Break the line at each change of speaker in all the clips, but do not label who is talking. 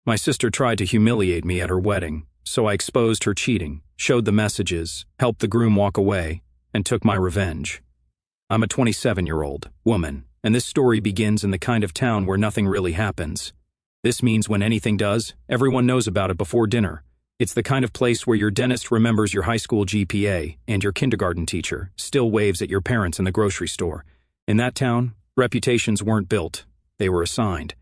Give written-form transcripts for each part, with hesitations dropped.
My sister tried to humiliate me at her wedding, so I exposed her cheating, showed the messages, helped the groom walk away, and took my revenge. I'm a 27-year-old woman, and this story begins in the kind of town where nothing really happens. This means when anything does, everyone knows about it before dinner. It's the kind of place where your dentist remembers your high school GPA and your kindergarten teacher still waves at your parents in the grocery store. In that town, reputations weren't built, they were assigned.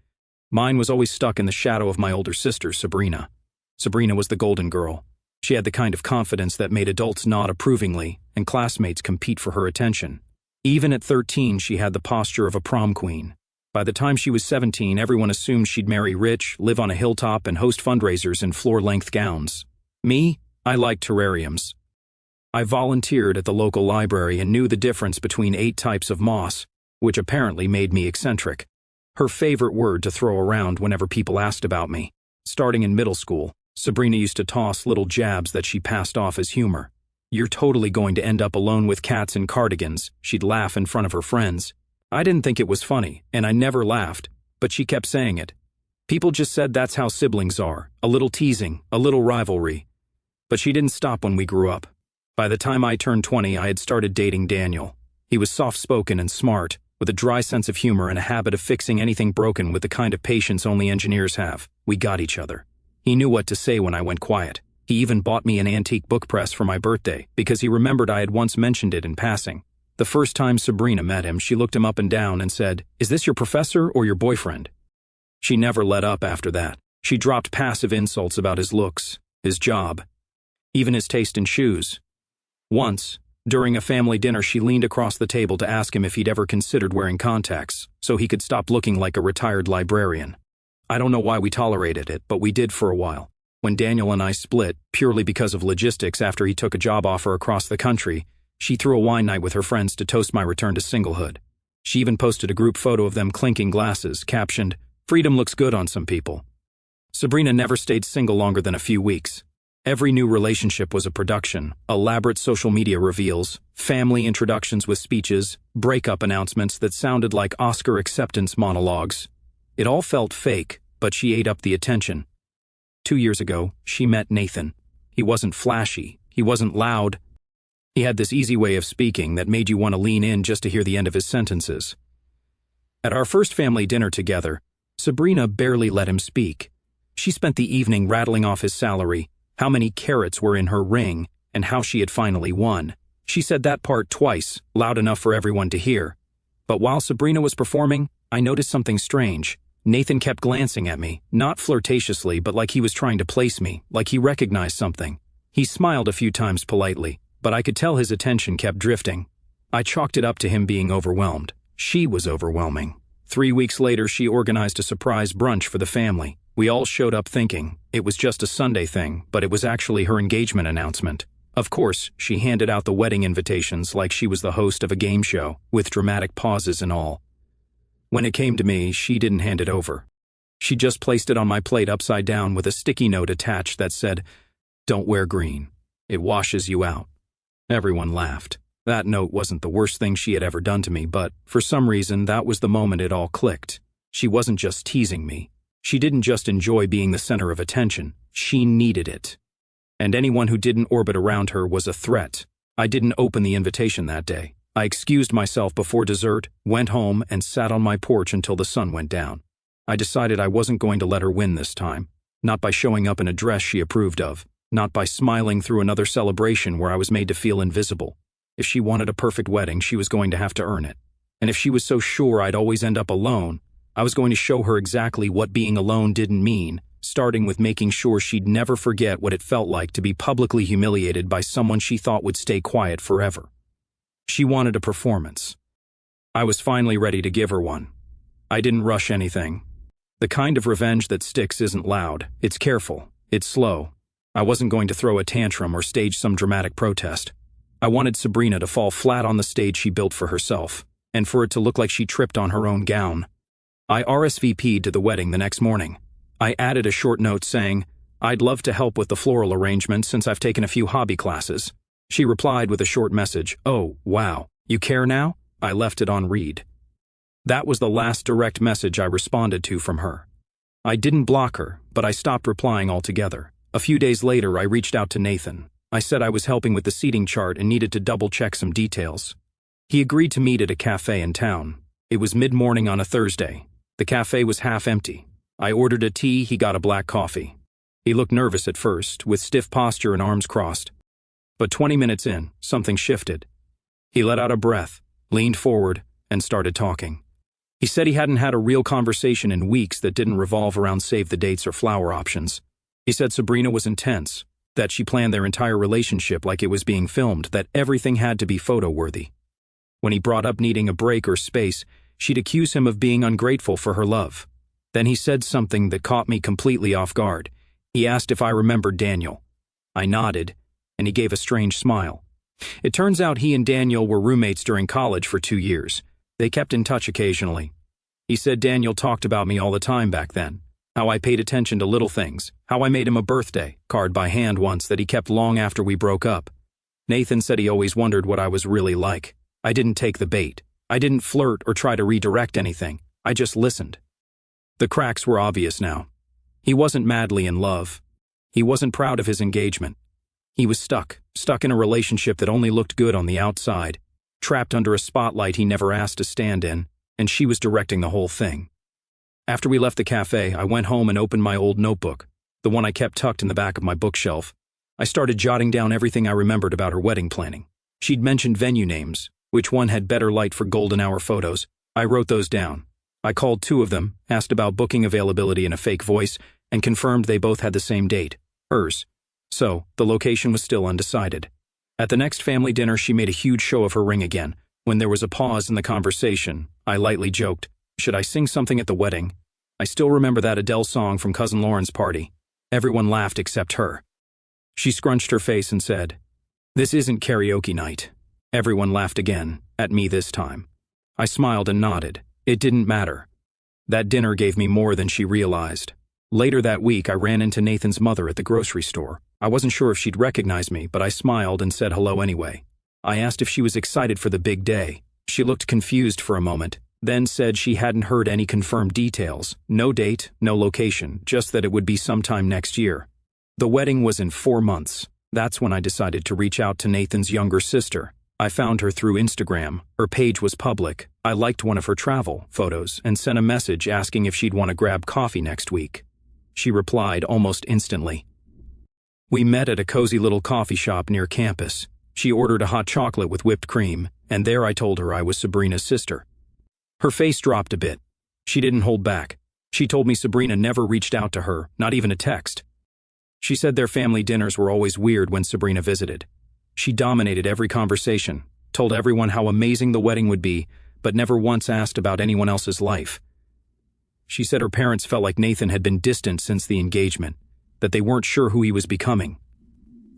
Mine was always stuck in the shadow of my older sister, Sabrina. Sabrina was the golden girl. She had the kind of confidence that made adults nod approvingly and classmates compete for her attention. Even at 13, she had the posture of a prom queen. By the time she was 17, everyone assumed she'd marry rich, live on a hilltop, and host fundraisers in floor-length gowns. Me? I liked terrariums. I volunteered at the local library and knew the difference between 8 types of moss, which apparently made me eccentric. Her favorite word to throw around whenever people asked about me. Starting in middle school, Sabrina used to toss little jabs that she passed off as humor. "You're totally going to end up alone with cats in cardigans," she'd laugh in front of her friends. I didn't think it was funny, and I never laughed, but she kept saying it. People just said that's how siblings are, a little teasing, a little rivalry. But she didn't stop when we grew up. By the time I turned 20, I had started dating Daniel. He was soft-spoken and smart, with a dry sense of humor and a habit of fixing anything broken with the kind of patience only engineers have. We got each other. He knew what to say when I went quiet. He even bought me an antique book press for my birthday because he remembered I had once mentioned it in passing. The first time Sabrina met him, she looked him up and down and said, "Is this your professor or your boyfriend?" She never let up after that. She dropped passive insults about his looks, his job, even his taste in shoes. Once, during a family dinner, she leaned across the table to ask him if he'd ever considered wearing contacts so he could stop looking like a retired librarian. I don't know why we tolerated it, but we did for a while. When Daniel and I split, purely because of logistics after he took a job offer across the country, she threw a wine night with her friends to toast my return to singlehood. She even posted a group photo of them clinking glasses, captioned, "Freedom looks good on some people." Sabrina never stayed single longer than a few weeks. Every new relationship was a production, elaborate social media reveals, family introductions with speeches, breakup announcements that sounded like Oscar acceptance monologues. It all felt fake, but she ate up the attention. 2 years ago, she met Nathan. He wasn't flashy, he wasn't loud. He had this easy way of speaking that made you want to lean in just to hear the end of his sentences. At our first family dinner together, Sabrina barely let him speak. She spent the evening rattling off his salary, how many carats were in her ring, and how she had finally won. She said that part twice, loud enough for everyone to hear. But while Sabrina was performing, I noticed something strange. Nathan kept glancing at me, not flirtatiously, but like he was trying to place me, like he recognized something. He smiled a few times politely, but I could tell his attention kept drifting. I chalked it up to him being overwhelmed. She was overwhelming. 3 weeks later, she organized a surprise brunch for the family. We all showed up thinking it was just a Sunday thing, but it was actually her engagement announcement. Of course, she handed out the wedding invitations like she was the host of a game show, with dramatic pauses and all. When it came to me, she didn't hand it over. She just placed it on my plate upside down with a sticky note attached that said, "Don't wear green. It washes you out." Everyone laughed. That note wasn't the worst thing she had ever done to me, but for some reason, that was the moment it all clicked. She wasn't just teasing me. She didn't just enjoy being the center of attention. She needed it. And anyone who didn't orbit around her was a threat. I didn't open the invitation that day. I excused myself before dessert, went home, and sat on my porch until the sun went down. I decided I wasn't going to let her win this time. Not by showing up in a dress she approved of. Not by smiling through another celebration where I was made to feel invisible. If she wanted a perfect wedding, she was going to have to earn it. And if she was so sure I'd always end up alone, I was going to show her exactly what being alone didn't mean, starting with making sure she'd never forget what it felt like to be publicly humiliated by someone she thought would stay quiet forever. She wanted a performance. I was finally ready to give her one. I didn't rush anything. The kind of revenge that sticks isn't loud, it's careful, it's slow. I wasn't going to throw a tantrum or stage some dramatic protest. I wanted Sabrina to fall flat on the stage she built for herself, and for it to look like she tripped on her own gown. I RSVP'd to the wedding the next morning. I added a short note saying, "I'd love to help with the floral arrangement since I've taken a few hobby classes." She replied with a short message, "Oh, wow, you care now?" I left it on read. That was the last direct message I responded to from her. I didn't block her, but I stopped replying altogether. A few days later, I reached out to Nathan. I said I was helping with the seating chart and needed to double-check some details. He agreed to meet at a cafe in town. It was mid-morning on a Thursday. The cafe was half empty. I ordered a tea, he got a black coffee. He looked nervous at first, with stiff posture and arms crossed. But 20 minutes in, something shifted. He let out a breath, leaned forward, and started talking. He said he hadn't had a real conversation in weeks that didn't revolve around save the dates or flower options. He said Sabrina was intense, that she planned their entire relationship like it was being filmed, that everything had to be photo-worthy. When he brought up needing a break or space, she'd accuse him of being ungrateful for her love. Then he said something that caught me completely off guard. He asked if I remembered Daniel. I nodded, and he gave a strange smile. It turns out he and Daniel were roommates during college for 2 years. They kept in touch occasionally. He said Daniel talked about me all the time back then, how I paid attention to little things, how I made him a birthday card by hand once that he kept long after we broke up. Nathan said he always wondered what I was really like. I didn't take the bait. I didn't flirt or try to redirect anything. I just listened. The cracks were obvious now. He wasn't madly in love. He wasn't proud of his engagement. He was stuck in a relationship that only looked good on the outside, trapped under a spotlight he never asked to stand in, and she was directing the whole thing. After we left the cafe, I went home and opened my old notebook, the one I kept tucked in the back of my bookshelf. I started jotting down everything I remembered about her wedding planning. She'd mentioned venue names, which one had better light for golden hour photos. I wrote those down. I called 2 of them, asked about booking availability in a fake voice, and confirmed they both had the same date, hers. So, the location was still undecided. At the next family dinner, she made a huge show of her ring again. When there was a pause in the conversation, I lightly joked, "Should I sing something at the wedding?" I still remember that Adele song from Cousin Lauren's party. Everyone laughed except her. She scrunched her face and said, "This isn't karaoke night." Everyone laughed again, at me this time. I smiled and nodded. It didn't matter. That dinner gave me more than she realized. Later that week, I ran into Nathan's mother at the grocery store. I wasn't sure if she'd recognize me, but I smiled and said hello anyway. I asked if she was excited for the big day. She looked confused for a moment, then said she hadn't heard any confirmed details. No date, no location, just that it would be sometime next year. The wedding was in 4 months. That's when I decided to reach out to Nathan's younger sister. I found her through Instagram. Her page was public. I liked one of her travel photos and sent a message asking if she'd want to grab coffee next week. She replied almost instantly. We met at a cozy little coffee shop near campus. She ordered a hot chocolate with whipped cream, and there I told her I was Sabrina's sister. Her face dropped a bit. She didn't hold back. She told me Sabrina never reached out to her, not even a text. She said their family dinners were always weird when Sabrina visited. She dominated every conversation, told everyone how amazing the wedding would be, but never once asked about anyone else's life. She said her parents felt like Nathan had been distant since the engagement, that they weren't sure who he was becoming.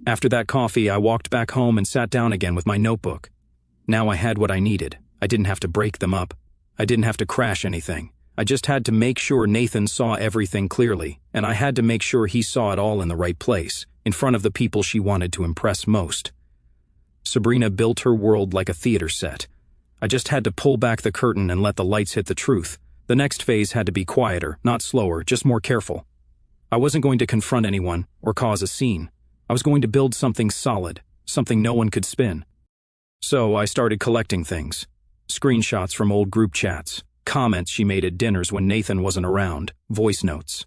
After that coffee, I walked back home and sat down again with my notebook. Now I had what I needed. I didn't have to break them up. I didn't have to crash anything. I just had to make sure Nathan saw everything clearly, and I had to make sure he saw it all in the right place, in front of the people she wanted to impress most. Sabrina built her world like a theater set. I just had to pull back the curtain and let the lights hit the truth. The next phase had to be quieter, not slower, just more careful. I wasn't going to confront anyone or cause a scene. I was going to build something solid, something no one could spin. So I started collecting things. Screenshots from old group chats, comments she made at dinners when Nathan wasn't around, voice notes.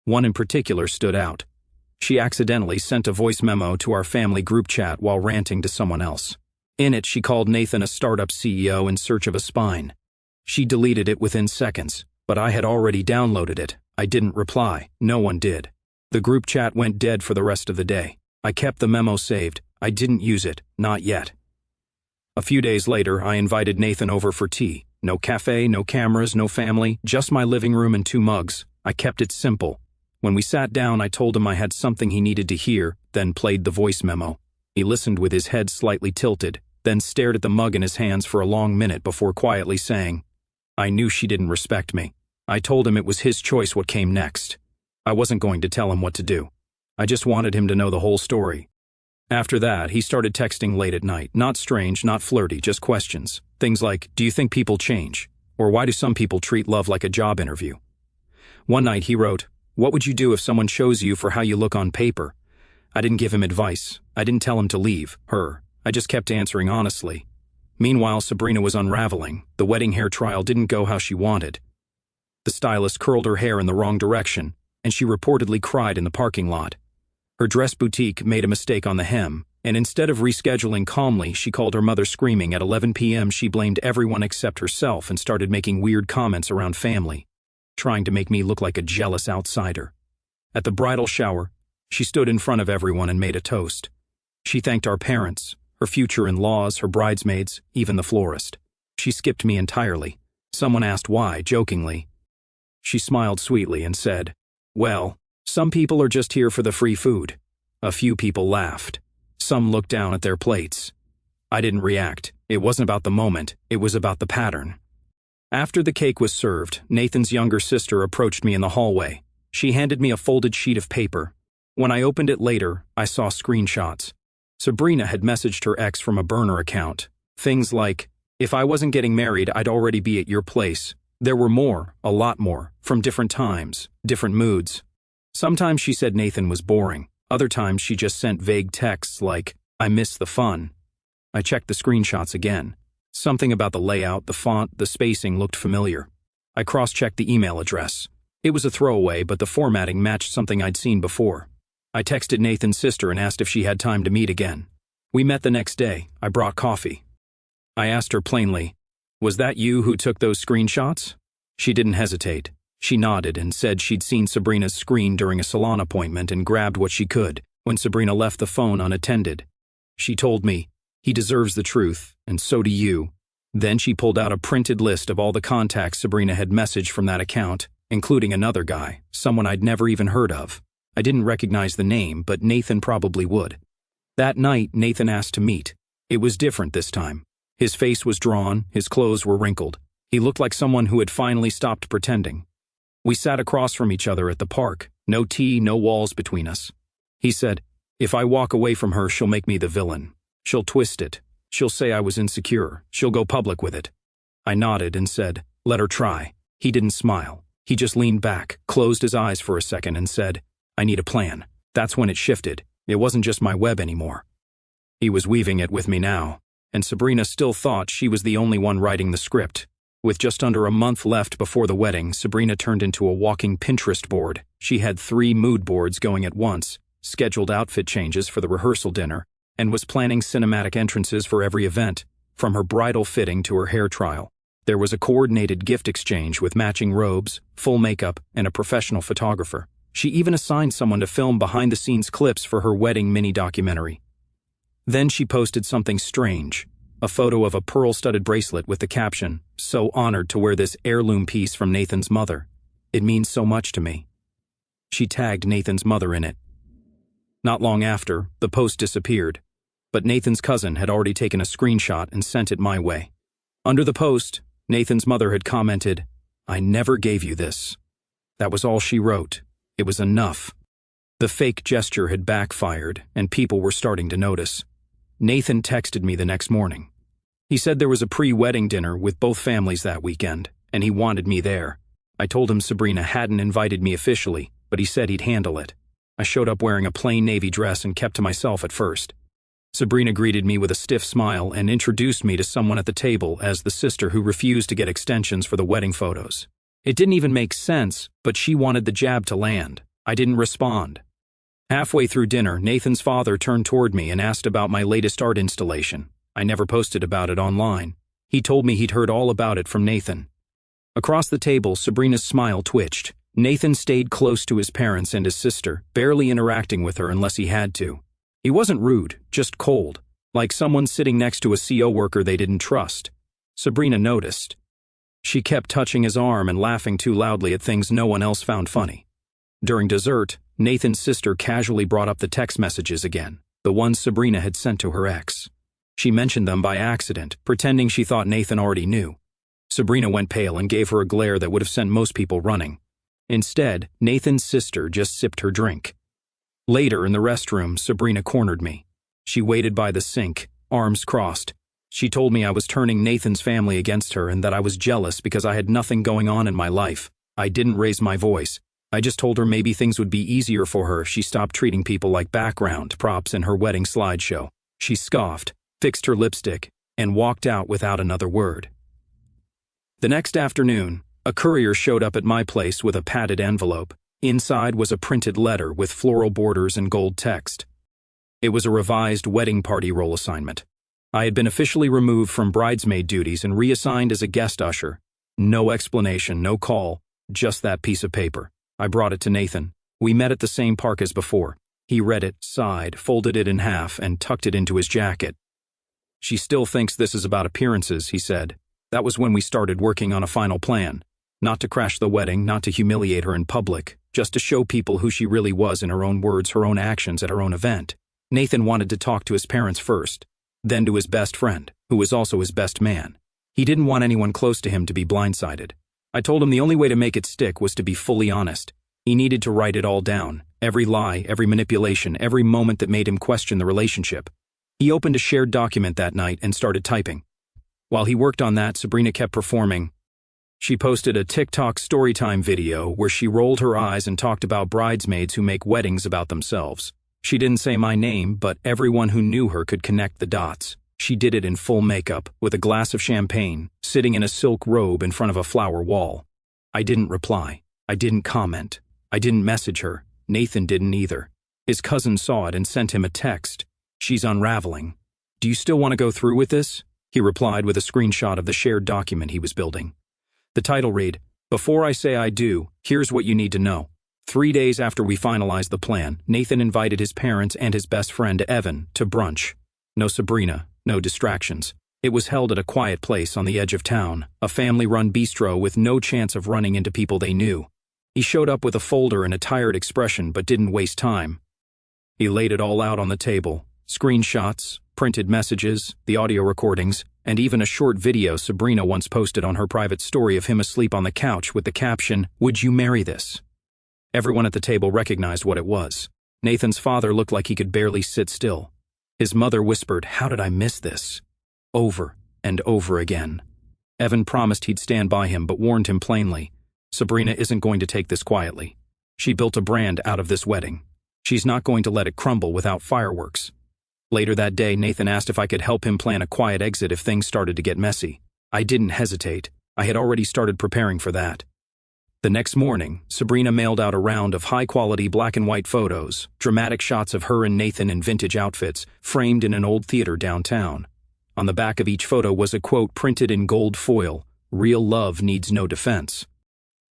One in particular stood out. She accidentally sent a voice memo to our family group chat while ranting to someone else. In it, she called Nathan a startup CEO in search of a spine. She deleted it within seconds, but I had already downloaded it. I didn't reply. No one did. The group chat went dead for the rest of the day. I kept the memo saved. I didn't use it, not yet. A few days later, I invited Nathan over for tea. No cafe, no cameras, no family, just my living room and 2 mugs. I kept it simple. When we sat down, I told him I had something he needed to hear, then played the voice memo. He listened with his head slightly tilted, then stared at the mug in his hands for a long minute before quietly saying, "I knew she didn't respect me." I told him it was his choice what came next. I wasn't going to tell him what to do. I just wanted him to know the whole story. After that, he started texting late at night. Not strange, not flirty, just questions. Things like, "Do you think people change?" Or "Why do some people treat love like a job interview?" One night he wrote, "What would you do if someone chose you for how you look on paper?" I didn't give him advice. I didn't tell him to leave her. I just kept answering honestly. Meanwhile, Sabrina was unraveling. The wedding hair trial didn't go how she wanted. The stylist curled her hair in the wrong direction, and she reportedly cried in the parking lot. Her dress boutique made a mistake on the hem, and instead of rescheduling calmly, she called her mother screaming. At 11 p.m., she blamed everyone except herself and started making weird comments around family, trying to make me look like a jealous outsider. At the bridal shower, she stood in front of everyone and made a toast. She thanked our parents, her future in-laws, her bridesmaids, even the florist. She skipped me entirely. Someone asked why, jokingly. She smiled sweetly and said, "Well, some people are just here for the free food." A few people laughed. Some looked down at their plates. I didn't react. It wasn't about the moment, it was about the pattern. After the cake was served, Nathan's younger sister approached me in the hallway. She handed me a folded sheet of paper. When I opened it later, I saw screenshots. Sabrina had messaged her ex from a burner account. Things like, "If I wasn't getting married, I'd already be at your place." There were more, a lot more, from different times, different moods. Sometimes she said Nathan was boring. Other times she just sent vague texts like, "I miss the fun." I checked the screenshots again. Something about the layout, the font, the spacing looked familiar. I cross-checked the email address. It was a throwaway, but the formatting matched something I'd seen before. I texted Nathan's sister and asked if she had time to meet again. We met the next day. I brought coffee. I asked her plainly, "Was that you who took those screenshots?" She didn't hesitate. She nodded and said she'd seen Sabrina's screen during a salon appointment and grabbed what she could when Sabrina left the phone unattended. She told me, "He deserves the truth, and so do you." Then she pulled out a printed list of all the contacts Sabrina had messaged from that account, including another guy, someone I'd never even heard of. I didn't recognize the name, but Nathan probably would. That night, Nathan asked to meet. It was different this time. His face was drawn, his clothes were wrinkled. He looked like someone who had finally stopped pretending. We sat across from each other at the park, no tea, no walls between us. He said, "If I walk away from her, she'll make me the villain. She'll twist it. She'll say I was insecure. She'll go public with it." I nodded and said, "Let her try." He didn't smile. He just leaned back, closed his eyes for a second and said, "I need a plan." That's when it shifted. It wasn't just my web anymore. He was weaving it with me now, and Sabrina still thought she was the only one writing the script. With just under a month left before the wedding, Sabrina turned into a walking Pinterest board. She had 3 mood boards going at once, scheduled outfit changes for the rehearsal dinner, and was planning cinematic entrances for every event, from her bridal fitting to her hair trial. There was a coordinated gift exchange with matching robes, full makeup, and a professional photographer. She even assigned someone to film behind-the-scenes clips for her wedding mini-documentary. Then she posted something strange, a photo of a pearl-studded bracelet with the caption, "So honored to wear this heirloom piece from Nathan's mother. It means so much to me." She tagged Nathan's mother in it. Not long after, the post disappeared, but Nathan's cousin had already taken a screenshot and sent it my way. Under the post, Nathan's mother had commented, "I never gave you this." That was all she wrote. It was enough. The fake gesture had backfired, and people were starting to notice. Nathan texted me the next morning. He said there was a pre-wedding dinner with both families that weekend, and he wanted me there. I told him Sabrina hadn't invited me officially, but he said he'd handle it. I showed up wearing a plain navy dress and kept to myself at first. Sabrina greeted me with a stiff smile and introduced me to someone at the table as the sister who refused to get extensions for the wedding photos. It didn't even make sense, but she wanted the jab to land. I didn't respond. Halfway through dinner, Nathan's father turned toward me and asked about my latest art installation. I never posted about it online. He told me he'd heard all about it from Nathan. Across the table, Sabrina's smile twitched. Nathan stayed close to his parents and his sister, barely interacting with her unless he had to. He wasn't rude, just cold, like someone sitting next to a CO worker they didn't trust. Sabrina noticed. She kept touching his arm and laughing too loudly at things no one else found funny. During dessert, Nathan's sister casually brought up the text messages again, the ones Sabrina had sent to her ex. She mentioned them by accident, pretending she thought Nathan already knew. Sabrina went pale and gave her a glare that would have sent most people running. Instead, Nathan's sister just sipped her drink. Later in the restroom, Sabrina cornered me. She waited by the sink, arms crossed. She told me I was turning Nathan's family against her and that I was jealous because I had nothing going on in my life. I didn't raise my voice. I just told her maybe things would be easier for her if she stopped treating people like background props in her wedding slideshow. She scoffed, fixed her lipstick, and walked out without another word. The next afternoon, a courier showed up at my place with a padded envelope. Inside was a printed letter with floral borders and gold text. It was a revised wedding party role assignment. I had been officially removed from bridesmaid duties and reassigned as a guest usher. No explanation, no call, just that piece of paper. I brought it to Nathan. We met at the same park as before. He read it, sighed, folded it in half, and tucked it into his jacket. "She still thinks this is about appearances," he said. That was when we started working on a final plan. Not to crash the wedding, not to humiliate her in public, just to show people who she really was in her own words, her own actions at her own event. Nathan wanted to talk to his parents first, then to his best friend, who was also his best man. He didn't want anyone close to him to be blindsided. I told him the only way to make it stick was to be fully honest. He needed to write it all down, every lie, every manipulation, every moment that made him question the relationship. He opened a shared document that night and started typing. While he worked on that, Sabrina kept performing. She posted a TikTok storytime video where she rolled her eyes and talked about bridesmaids who make weddings about themselves. She didn't say my name, but everyone who knew her could connect the dots. She did it in full makeup, with a glass of champagne, sitting in a silk robe in front of a flower wall. I didn't reply. I didn't comment. I didn't message her. Nathan didn't either. His cousin saw it and sent him a text. "She's unraveling. Do you still want to go through with this?" He replied with a screenshot of the shared document he was building. The title read, "Before I say I do, here's what you need to know." 3 days after we finalized the plan, Nathan invited his parents and his best friend, Evan, to brunch. No Sabrina, no distractions. It was held at a quiet place on the edge of town, a family-run bistro with no chance of running into people they knew. He showed up with a folder and a tired expression but didn't waste time. He laid it all out on the table, screenshots, printed messages, the audio recordings, and even a short video Sabrina once posted on her private story of him asleep on the couch with the caption, "Would you marry this?" Everyone at the table recognized what it was. Nathan's father looked like he could barely sit still. His mother whispered, "How did I miss this?" Over and over again. Evan promised he'd stand by him but warned him plainly, "Sabrina isn't going to take this quietly. She built a brand out of this wedding. She's not going to let it crumble without fireworks." Later that day, Nathan asked if I could help him plan a quiet exit if things started to get messy. I didn't hesitate. I had already started preparing for that. The next morning, Sabrina mailed out a round of high-quality black and white photos, dramatic shots of her and Nathan in vintage outfits, framed in an old theater downtown. On the back of each photo was a quote printed in gold foil, "Real love needs no defense."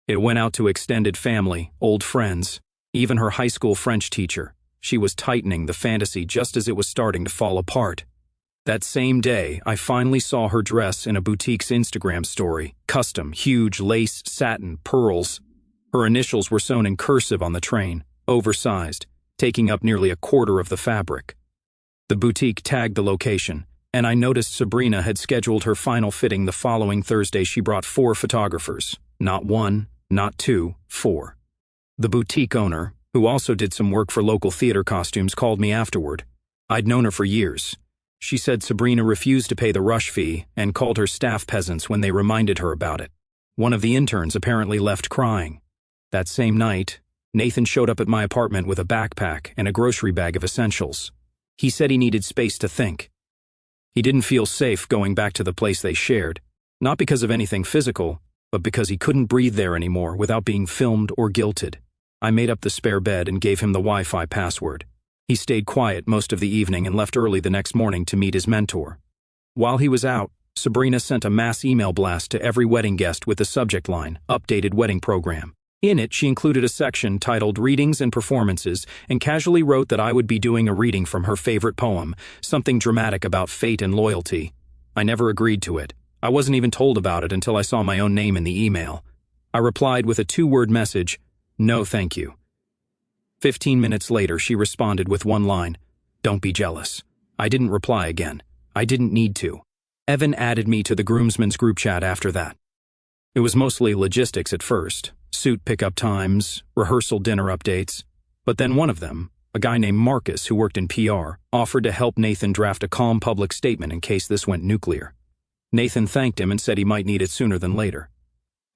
It went out to extended family, old friends, even her high school French teacher. She was tightening the fantasy just as it was starting to fall apart. That same day, I finally saw her dress in a boutique's Instagram story. Custom, huge lace, satin, pearls. Her initials were sewn in cursive on the train, oversized, taking up nearly a quarter of the fabric. The boutique tagged the location, and I noticed Sabrina had scheduled her final fitting the following Thursday. She brought 4 photographers. Not 1, not 2, 4. The boutique owner, who also did some work for local theater costumes, called me afterward. I'd known her for years. She said Sabrina refused to pay the rush fee and called her staff peasants when they reminded her about it. One of the interns apparently left crying. That same night, Nathan showed up at my apartment with a backpack and a grocery bag of essentials. He said he needed space to think. He didn't feel safe going back to the place they shared, not because of anything physical, but because he couldn't breathe there anymore without being filmed or guilted. I made up the spare bed and gave him the Wi-Fi password. He stayed quiet most of the evening and left early the next morning to meet his mentor. While he was out, Sabrina sent a mass email blast to every wedding guest with the subject line, "Updated Wedding Program." In it, she included a section titled Readings and Performances and casually wrote that I would be doing a reading from her favorite poem, something dramatic about fate and loyalty. I never agreed to it. I wasn't even told about it until I saw my own name in the email. I replied with a 2-word message, "No, thank you." 15 minutes later, she responded with one line, "Don't be jealous." I didn't reply again. I didn't need to. Evan added me to the groomsmen's group chat after that. It was mostly logistics at first, suit pickup times, rehearsal dinner updates. But then one of them, a guy named Marcus who worked in PR, offered to help Nathan draft a calm public statement in case this went nuclear. Nathan thanked him and said he might need it sooner than later.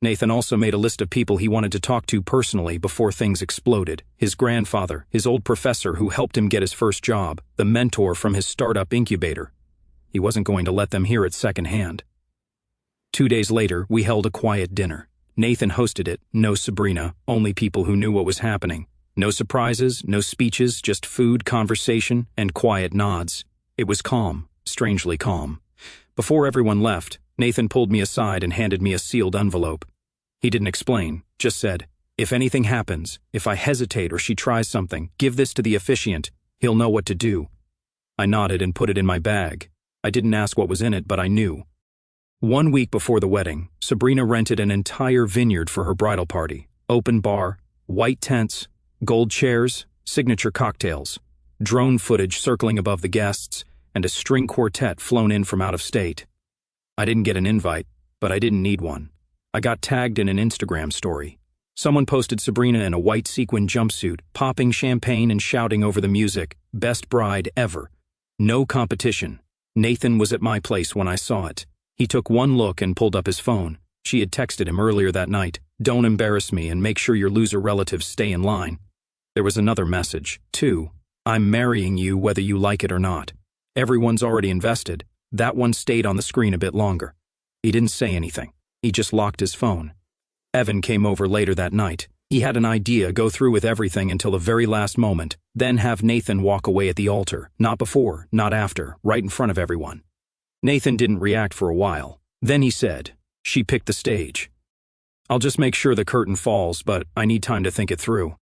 Nathan also made a list of people he wanted to talk to personally before things exploded. His grandfather, his old professor who helped him get his first job, the mentor from his startup incubator. He wasn't going to let them hear it secondhand. 2 days later, we held a quiet dinner. Nathan hosted it, no Sabrina, only people who knew what was happening. No surprises, no speeches, just food, conversation, and quiet nods. It was calm, strangely calm. Before everyone left, Nathan pulled me aside and handed me a sealed envelope. He didn't explain, just said, "If anything happens, if I hesitate or she tries something, give this to the officiant. He'll know what to do." I nodded and put it in my bag. I didn't ask what was in it, but I knew. 1 week before the wedding, Sabrina rented an entire vineyard for her bridal party. Open bar, white tents, gold chairs, signature cocktails, drone footage circling above the guests, and a string quartet flown in from out of state. I didn't get an invite, but I didn't need one. I got tagged in an Instagram story. Someone posted Sabrina in a white sequin jumpsuit, popping champagne and shouting over the music, "Best bride ever." No competition. Nathan was at my place when I saw it. He took one look and pulled up his phone. She had texted him earlier that night, "Don't embarrass me and make sure your loser relatives stay in line." There was another message, too. "I'm marrying you whether you like it or not. Everyone's already invested." That one stayed on the screen a bit longer. He didn't say anything. He just locked his phone. Evan came over later that night. He had an idea: go through with everything until the very last moment, then have Nathan walk away at the altar. Not before, not after, right in front of everyone. Nathan didn't react for a while. Then he said, "She picked the stage. I'll just make sure the curtain falls, but I need time to think it through."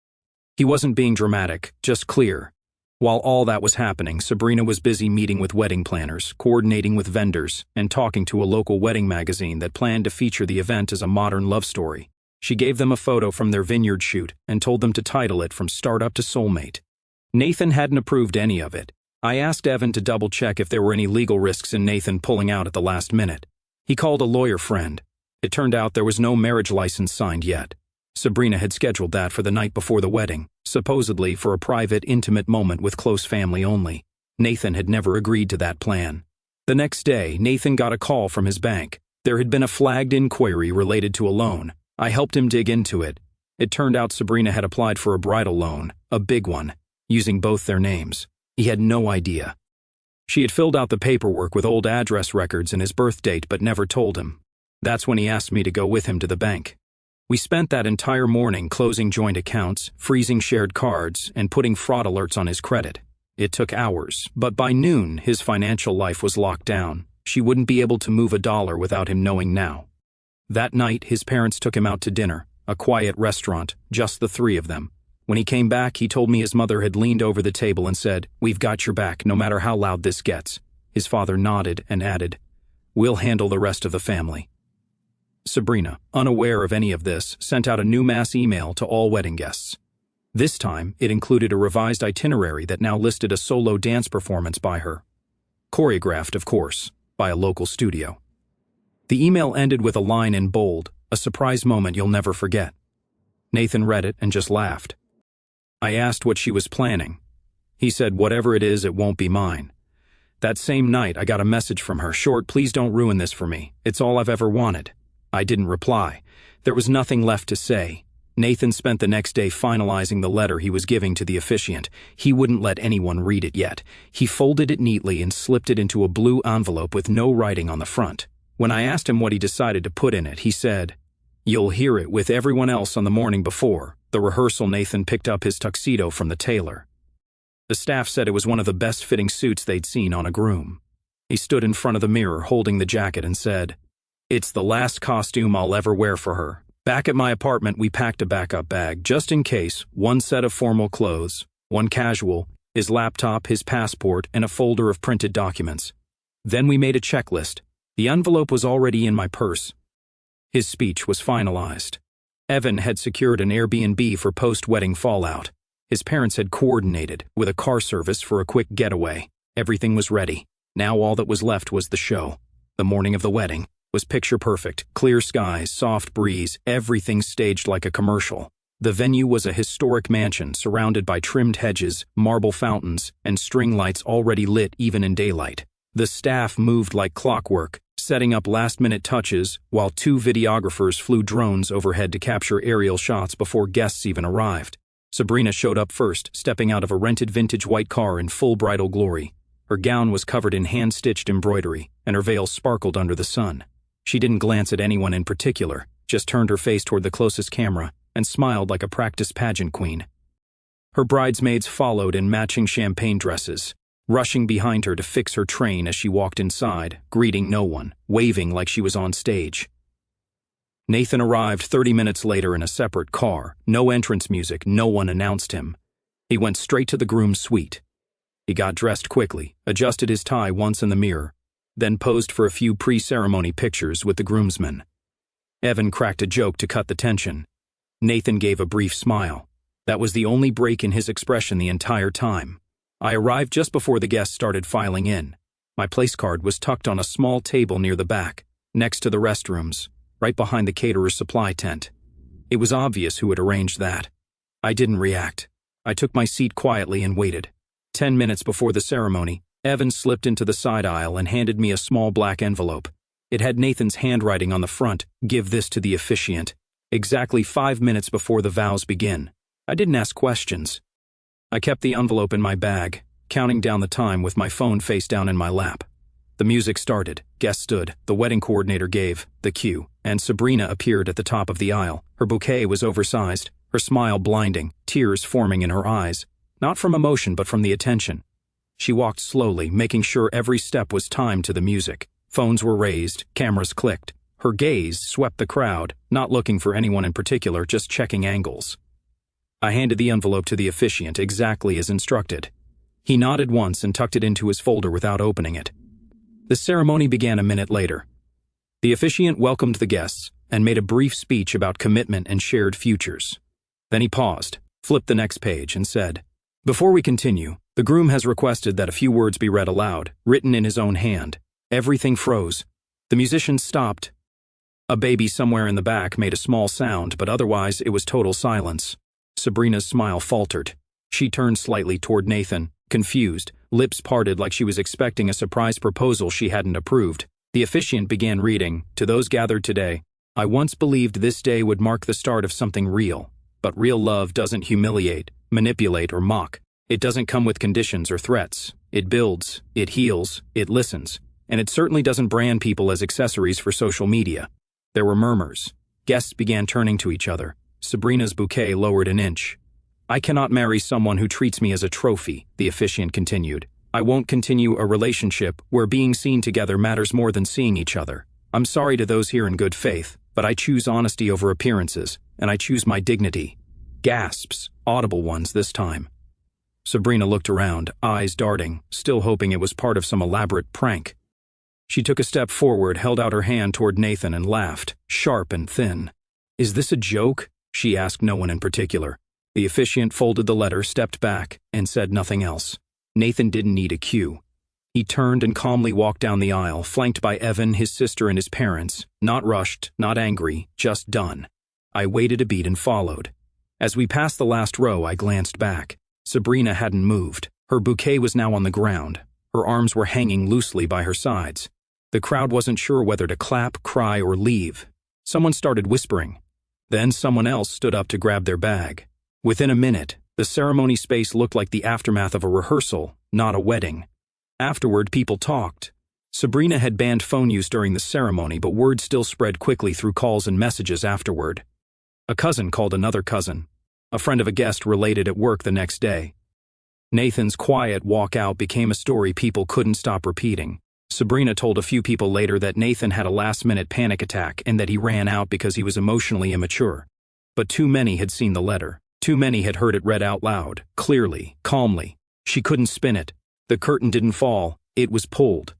He wasn't being dramatic, just clear. While all that was happening, Sabrina was busy meeting with wedding planners, coordinating with vendors, and talking to a local wedding magazine that planned to feature the event as a modern love story. She gave them a photo from their vineyard shoot and told them to title it "From Startup to Soulmate." Nathan hadn't approved any of it. I asked Evan to double-check if there were any legal risks in Nathan pulling out at the last minute. He called a lawyer friend. It turned out there was no marriage license signed yet. Sabrina had scheduled that for the night before the wedding, supposedly for a private, intimate moment with close family only. Nathan had never agreed to that plan. The next day, Nathan got a call from his bank. There had been a flagged inquiry related to a loan. I helped him dig into it. It turned out Sabrina had applied for a bridal loan, a big one, using both their names. He had no idea. She had filled out the paperwork with old address records and his birth date but never told him. That's when he asked me to go with him to the bank. We spent that entire morning closing joint accounts, freezing shared cards, and putting fraud alerts on his credit. It took hours, but by noon, his financial life was locked down. She wouldn't be able to move a dollar without him knowing now. That night, his parents took him out to dinner, a quiet restaurant, just the three of them. When he came back, he told me his mother had leaned over the table and said, "We've got your back, no matter how loud this gets." His father nodded and added, "We'll handle the rest of the family." Sabrina, unaware of any of this, sent out a new mass email to all wedding guests. This time, it included a revised itinerary that now listed a solo dance performance by her. Choreographed, of course, by a local studio. The email ended with a line in bold, a surprise moment you'll never forget. Nathan read it and just laughed. I asked what she was planning. He said, "Whatever it is, it won't be mine." That same night, I got a message from her, short, "Please don't ruin this for me. It's all I've ever wanted." I didn't reply. There was nothing left to say. Nathan spent the next day finalizing the letter he was giving to the officiant. He wouldn't let anyone read it yet. He folded it neatly and slipped it into a blue envelope with no writing on the front. When I asked him what he decided to put in it, he said, "You'll hear it with everyone else on the morning before." The rehearsal, Nathan picked up his tuxedo from the tailor. The staff said it was one of the best-fitting suits they'd seen on a groom. He stood in front of the mirror holding the jacket and said, "It's the last costume I'll ever wear for her." Back at my apartment, we packed a backup bag, just in case, one set of formal clothes, one casual, his laptop, his passport, and a folder of printed documents. Then we made a checklist. The envelope was already in my purse. His speech was finalized. Evan had secured an Airbnb for post-wedding fallout. His parents had coordinated with a car service for a quick getaway. Everything was ready. Now all that was left was the show. The morning of the wedding was picture perfect. Clear skies, soft breeze, everything staged like a commercial. The venue was a historic mansion surrounded by trimmed hedges, marble fountains, and string lights already lit even in daylight. The staff moved like clockwork, setting up last-minute touches while 2 videographers flew drones overhead to capture aerial shots before guests even arrived. Sabrina showed up first, stepping out of a rented vintage white car in full bridal glory. Her gown was covered in hand-stitched embroidery, and her veil sparkled under the sun. She didn't glance at anyone in particular, just turned her face toward the closest camera and smiled like a practiced pageant queen. Her bridesmaids followed in matching champagne dresses, rushing behind her to fix her train as she walked inside, greeting no one, waving like she was on stage. Nathan arrived 30 minutes later in a separate car, no entrance music, no one announced him. He went straight to the groom's suite. He got dressed quickly, adjusted his tie once in the mirror, then posed for a few pre-ceremony pictures with the groomsmen. Evan cracked a joke to cut the tension. Nathan gave a brief smile. That was the only break in his expression the entire time. I arrived just before the guests started filing in. My place card was tucked on a small table near the back, next to the restrooms, right behind the caterer's supply tent. It was obvious who had arranged that. I didn't react. I took my seat quietly and waited. 10 minutes before the ceremony, Evan slipped into the side aisle and handed me a small black envelope. It had Nathan's handwriting on the front, "Give this to the officiant." Exactly 5 minutes before the vows begin. I didn't ask questions. I kept the envelope in my bag, counting down the time with my phone face down in my lap. The music started, guests stood, the wedding coordinator gave the cue, and Sabrina appeared at the top of the aisle. Her bouquet was oversized, her smile blinding, tears forming in her eyes, not from emotion but from the attention. She walked slowly, making sure every step was timed to the music. Phones were raised, cameras clicked. Her gaze swept the crowd, not looking for anyone in particular, just checking angles. I handed the envelope to the officiant exactly as instructed. He nodded once and tucked it into his folder without opening it. The ceremony began a minute later. The officiant welcomed the guests and made a brief speech about commitment and shared futures. Then he paused, flipped the next page, and said, "Before we continue, the groom has requested that a few words be read aloud, written in his own hand." Everything froze. The musicians stopped. A baby somewhere in the back made a small sound, but otherwise it was total silence. Sabrina's smile faltered. She turned slightly toward Nathan, confused, lips parted like she was expecting a surprise proposal she hadn't approved. The officiant began reading, "To those gathered today, I once believed this day would mark the start of something real. But real love doesn't humiliate, manipulate, or mock. It doesn't come with conditions or threats. It builds, it heals, it listens. And it certainly doesn't brand people as accessories for social media." There were murmurs. Guests began turning to each other. Sabrina's bouquet lowered an inch. "I cannot marry someone who treats me as a trophy," the officiant continued. "I won't continue a relationship where being seen together matters more than seeing each other. I'm sorry to those here in good faith, but I choose honesty over appearances, and I choose my dignity." Gasps, audible ones this time. Sabrina looked around, eyes darting, still hoping it was part of some elaborate prank. She took a step forward, held out her hand toward Nathan, and laughed, sharp and thin. "Is this a joke?" she asked no one in particular. The officiant folded the letter, stepped back, and said nothing else. Nathan didn't need a cue. He turned and calmly walked down the aisle, flanked by Evan, his sister, and his parents. Not rushed, not angry, just done. I waited a beat and followed. As we passed the last row, I glanced back. Sabrina hadn't moved. Her bouquet was now on the ground. Her arms were hanging loosely by her sides. The crowd wasn't sure whether to clap, cry, or leave. Someone started whispering. Then someone else stood up to grab their bag. Within a minute, the ceremony space looked like the aftermath of a rehearsal, not a wedding. Afterward, people talked. Sabrina had banned phone use during the ceremony, but word still spread quickly through calls and messages afterward. A cousin called another cousin. A friend of a guest related at work the next day. Nathan's quiet walkout became a story people couldn't stop repeating. Sabrina told a few people later that Nathan had a last-minute panic attack and that he ran out because he was emotionally immature. But too many had seen the letter. Too many had heard it read out loud, clearly, calmly. She couldn't spin it. The curtain didn't fall. It was pulled.